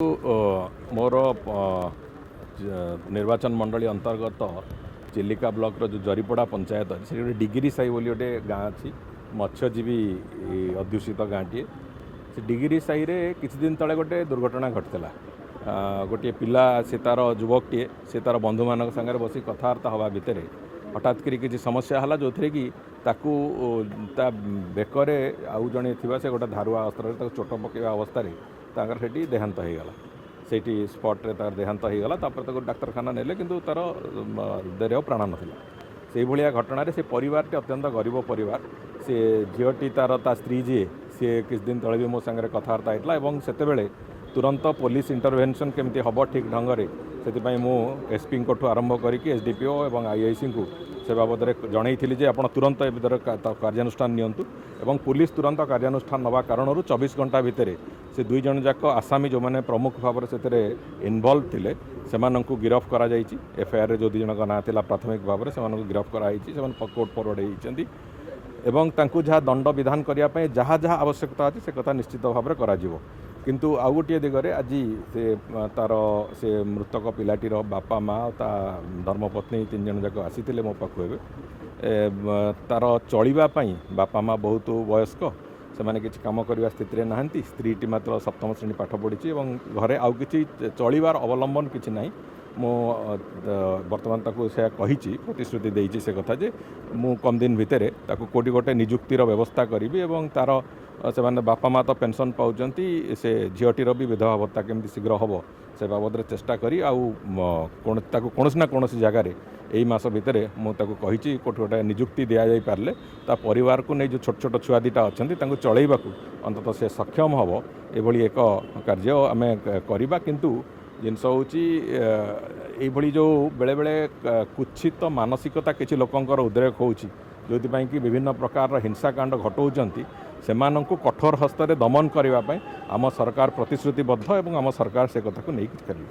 मोर निर्वाचन मंडली अंतर्गत चिलिका ब्लॉक जो जरीपड़ा पंचायत अच्छे गोटे डिग्री साई बोली गोटे गाँ अच्छी मत्स्यजीवी अध्युषित गाँटीए से डिग्री साई रे किछि दिन तले गोटे दुर्घटना घटला। गोटे पिला से तार युवकटे से तार बंधु मान सागर बस कथबार्ता हवा भितर हठात करी किसी समस्या है जो थे कि ताकू ता बेकरे आउ जड़े थी से गोटे धारुआ अस्त्र चोट पकड़ा अवस्था ताकर सेठी देहांत हो गला से स्पट्रे तार देहांत हो गला तापर डाक्तरखाना नेले किंतु तार देह प्राण नाला से भाया घटन से परिवार अत्यंत गरीब परिवार से झीटी तार ता स्त्री जी सी किस दिन तले भी मो सागर कथबार्ता होता से तुरंत पुलिस इंटरवेंशन केमती हम ठीक ढंग से मु एसपी को आरंभ करके एसडीपीओ और आईआईसी को से बाबद में जनई जे आप तुरंत ए विधर कार्यानुष्ठान नियंतु एवं पुलिस तुरंत कार्यानुष्ठान नवा कारण 24 घंटा भितर से दुई जन जाक आसामी जो मैंने प्रमुख भाव से इनवल्व थे से गिरफ कर एफआईआर जो दुई जन ना था प्राथमिक भाव में से गिरफ कराई कोर्ट फरवर्ड होती एवं तांकु जहाँ दंड विधान करने जहाँ जहाँ आवश्यकता अच्छी से कथा निश्चित भाव में किंतु आउ गोटे दिगरे आज से तार से मृतक पिलाटीर बापा माँ ता धर्मपत्नी 3 जन जाक आसी मो पाखु तार चलवाई बापा माँ बहुत वयस्क से मैंने किसी कम करने स्थित ना स्त्रीटी मात्र 7म श्रेणी पाठ पढ़ी और घरे आउ कि चलवार अवलंबन किसी ना मो बर्तमान ताकू से कही प्रतिश्रुति देती से कथा जे मु कम दिन भितर ताकू कोटी गोटे निजुक्तिर व्यवस्था करी एवं तार से माने बापा माँ तो पेंशन पाउचंती से झीटीर भी विधवा भत्ता केमती शीघ्र हम से बाबद चेष्टा करी कौन ना कौन जगार यही मास भितर मुझे कही कोटी गोटे निजुक्ति दि जा पारे ता परिवार को नहीं जो छोट छोट छुआ दीटा अच्छा चलैवा अंततः से सक्षम हम ये एक कार्य आम करवा किंतु जिनस हूँ जो बेले बेले कुत्सित मानसिकता किसी लोकंर उद्रेक होची जो कि विभिन्न प्रकार हिंसाकांड घटाऊँच से कठोर हस्त दमन करने आम सरकार प्रतिश्रुतिबद्ध और आम सरकार से कथा को नहीं करें।